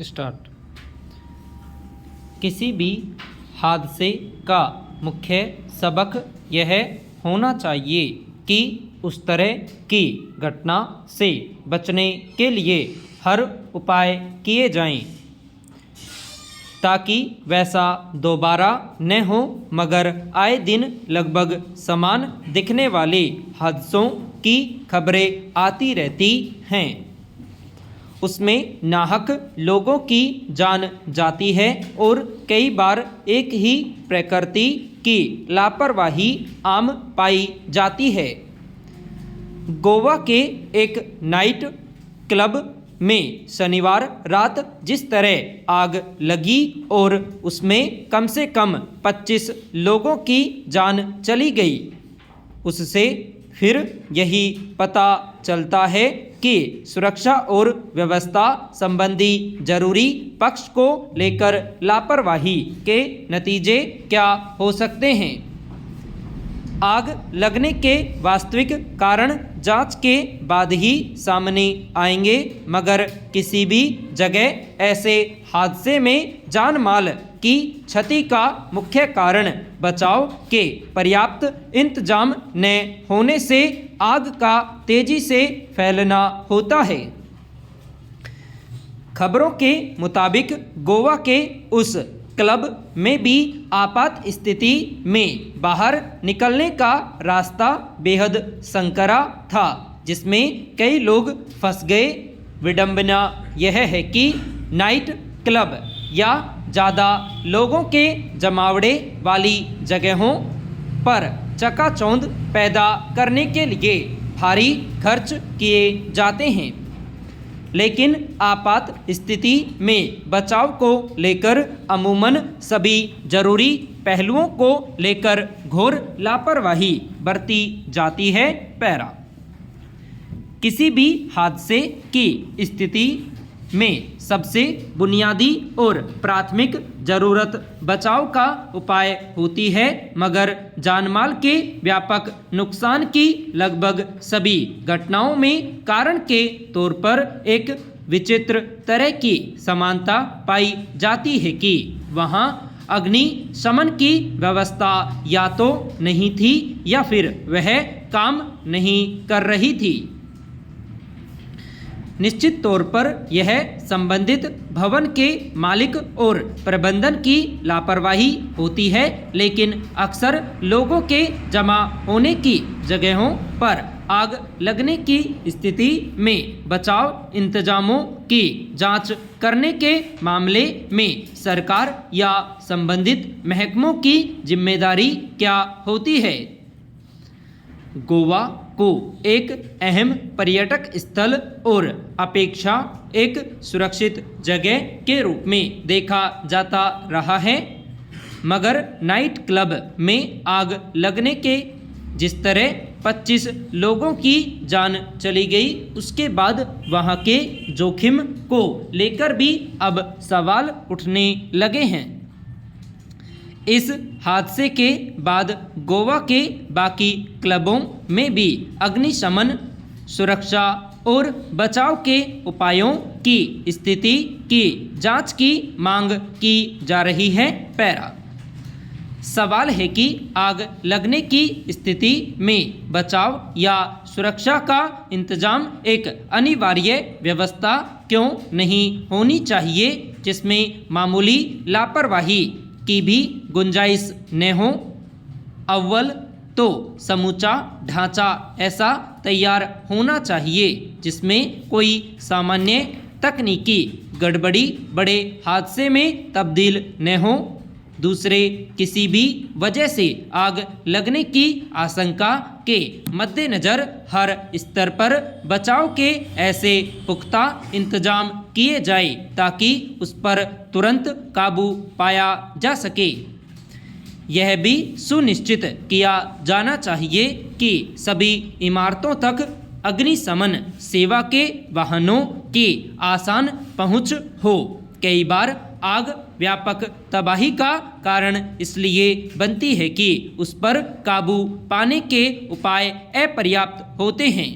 Start. किसी भी हादसे का मुख्य सबक यह होना चाहिए कि उस तरह की घटना से बचने के लिए हर उपाय किए जाएं ताकि वैसा दोबारा न हो, मगर आए दिन लगभग समान दिखने वाले हादसों की खबरें आती रहती हैं। उसमें नाहक लोगों की जान जाती है और कई बार एक ही प्रकृति की लापरवाही आम पाई जाती है। गोवा के एक नाइट क्लब में शनिवार रात जिस तरह आग लगी और उसमें कम से कम 25 लोगों की जान चली गई, उससे फिर यही पता चलता है कि सुरक्षा और व्यवस्था संबंधी जरूरी पक्ष को लेकर लापरवाही के नतीजे क्या हो सकते हैं। आग लगने के वास्तविक कारण जांच के बाद ही सामने आएंगे, मगर किसी भी जगह ऐसे हादसे में जान माल की क्षति का मुख्य कारण बचाव के पर्याप्त इंतजाम न होने से आग का तेजी से फैलना होता है। खबरों के मुताबिक गोवा के उस क्लब में भी आपात स्थिति में बाहर निकलने का रास्ता बेहद संकरा था, जिसमें कई लोग फंस गए। विडंबना यह है कि नाइट क्लब या ज़्यादा लोगों के जमावड़े वाली जगहों पर चकाचौंध पैदा करने के लिए भारी खर्च किए जाते हैं, लेकिन आपात स्थिति में बचाव को लेकर अमूमन सभी जरूरी पहलुओं को लेकर घोर लापरवाही बरती जाती है। पैरा। किसी भी हादसे की स्थिति में सबसे बुनियादी और प्राथमिक जरूरत बचाव का उपाय होती है, मगर जानमाल के व्यापक नुकसान की लगभग सभी घटनाओं में कारण के तौर पर एक विचित्र तरह की समानता पाई जाती है कि वहाँ अग्निशमन की व्यवस्था या तो नहीं थी या फिर वह काम नहीं कर रही थी। निश्चित तौर पर यह संबंधित भवन के मालिक और प्रबंधन की लापरवाही होती है, लेकिन अक्सर लोगों के जमा होने की जगहों पर आग लगने की स्थिति में बचाव इंतजामों की जांच करने के मामले में सरकार या संबंधित महकमों की जिम्मेदारी क्या होती है। गोवा को एक अहम पर्यटक स्थल और अपेक्षा एक सुरक्षित जगह के रूप में देखा जाता रहा है, मगर नाइट क्लब में आग लगने के जिस तरह 25 लोगों की जान चली गई, उसके बाद वहां के जोखिम को लेकर भी अब सवाल उठने लगे हैं। इस हादसे के बाद गोवा के बाकी क्लबों में भी अग्निशमन, सुरक्षा और बचाव के उपायों की स्थिति की जांच की मांग की जा रही है। पैरा। सवाल है कि आग लगने की स्थिति में बचाव या सुरक्षा का इंतजाम एक अनिवार्य व्यवस्था क्यों नहीं होनी चाहिए, जिसमें मामूली लापरवाही की भी गुंजाइश न हो। अव्वल तो समूचा ढांचा ऐसा तैयार होना चाहिए जिसमें कोई सामान्य तकनीकी गड़बड़ी बड़े हादसे में तब्दील न हो। दूसरे, किसी भी वजह से आग लगने की आशंका के मद्देनज़र हर स्तर पर बचाव के ऐसे पुख्ता इंतजाम किए जाए ताकि उस पर तुरंत काबू पाया जा सके। यह भी सुनिश्चित किया जाना चाहिए कि सभी इमारतों तक अग्निशमन सेवा के वाहनों की आसान पहुंच हो। कई बार आग व्यापक तबाही का कारण इसलिए बनती है कि उस पर काबू पाने के उपाय अपर्याप्त होते हैं।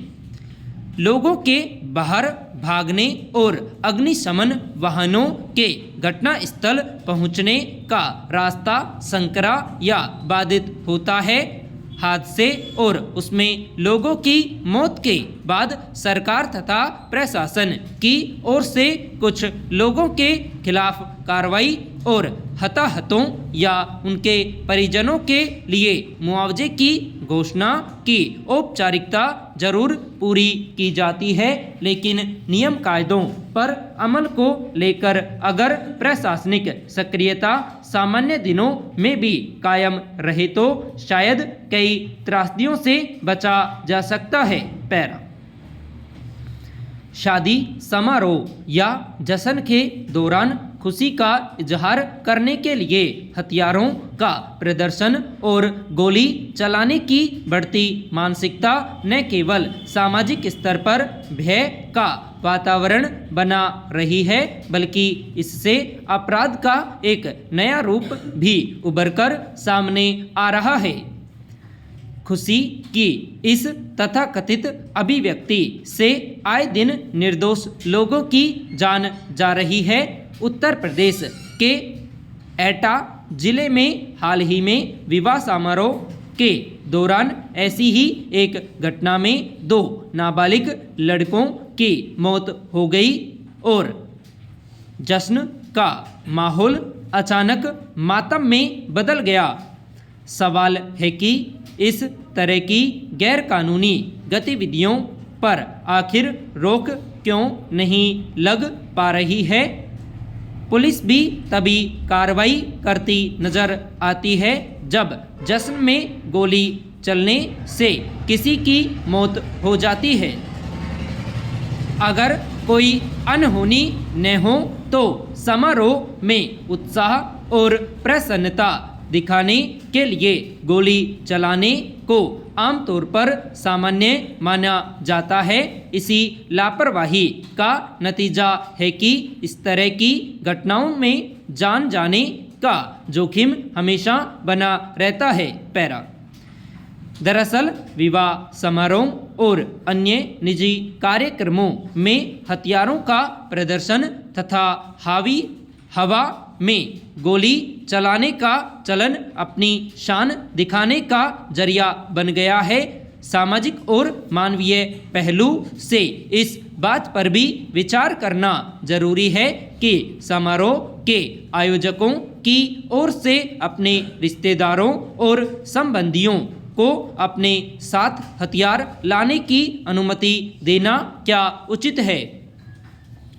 लोगों के बाहर भागने और अग्निशमन वाहनों के घटनास्थल पहुंचने का रास्ता संकरा या बाधित होता है। हादसे और उसमें लोगों की मौत के बाद सरकार तथा प्रशासन की ओर से कुछ लोगों के खिलाफ कार्रवाई और हताहतों या उनके परिजनों के लिए मुआवजे की घोषणा की औपचारिकता जरूर पूरी की जाती है, लेकिन नियम कायदों पर अमल को लेकर अगर प्रशासनिक सक्रियता सामान्य दिनों में भी कायम रहे तो शायद कई त्रासदियों से बचा जा सकता है। पैरा शादी समारोह या जश्न के दौरान खुशी का इजहार करने के लिए हथियारों का प्रदर्शन और गोली चलाने की बढ़ती मानसिकता न केवल सामाजिक स्तर पर भय का वातावरण बना रही है, बल्कि इससे अपराध का एक नया रूप भी उभरकर सामने आ रहा है। खुशी की इस तथाकथित अभिव्यक्ति से आए दिन निर्दोष लोगों की जान जा रही है। उत्तर प्रदेश के एटा जिले में हाल ही में विवाह समारोह के दौरान ऐसी ही एक घटना में 2 नाबालिग लड़कों की मौत हो गई और जश्न का माहौल अचानक मातम में बदल गया। सवाल है कि इस तरह की गैरकानूनी गतिविधियों पर आखिर रोक क्यों नहीं लग पा रही है। पुलिस भी तभी कार्रवाई करती नजर आती है जब जश्न में गोली चलने से किसी की मौत हो जाती है। अगर कोई अनहोनी न हो तो समारोह में उत्साह और प्रसन्नता दिखाने के लिए गोली चलाने को आमतौर पर सामान्य माना जाता है। इसी लापरवाही का नतीजा है कि इस तरह की घटनाओं में जान जाने का जोखिम हमेशा बना रहता है। पैरा दरअसल विवाह समारोह और अन्य निजी कार्यक्रमों में हथियारों का प्रदर्शन तथा हवा में गोली चलाने का चलन अपनी शान दिखाने का जरिया बन गया है। सामाजिक और मानवीय पहलू से इस बात पर भी विचार करना जरूरी है कि समारोह के आयोजकों की ओर से अपने रिश्तेदारों और संबंधियों को अपने साथ हथियार लाने की अनुमति देना क्या उचित है,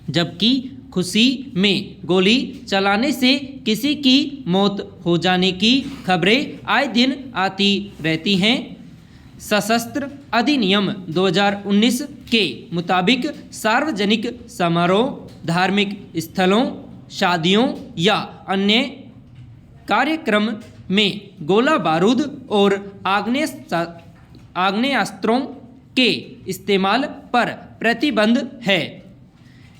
जबकि खुशी में गोली चलाने से किसी की मौत हो जाने की खबरें आए दिन आती रहती हैं। सशस्त्र अधिनियम 2019 के मुताबिक सार्वजनिक समारोह, धार्मिक स्थलों, शादियों या अन्य कार्यक्रम में गोला बारूद और आग्नेयास्त्रों के इस्तेमाल पर प्रतिबंध है।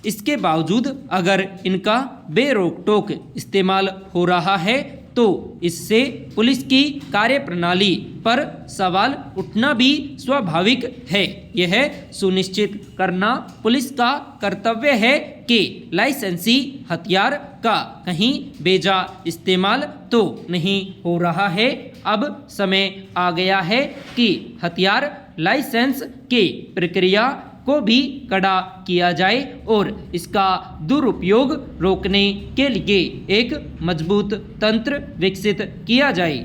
इसके बावजूद अगर इनका बेरोक-टोक इस्तेमाल हो रहा है तो इससे पुलिस की कार्यप्रणाली पर सवाल उठना भी स्वाभाविक है। यह सुनिश्चित करना पुलिस का कर्तव्य है कि लाइसेंसी हथियार का कहीं बेजा इस्तेमाल तो नहीं हो रहा है। अब समय आ गया है कि हथियार लाइसेंस की प्रक्रिया को भी कड़ा किया जाए और इसका दुरुपयोग रोकने के लिए एक मजबूत तंत्र विकसित किया जाए।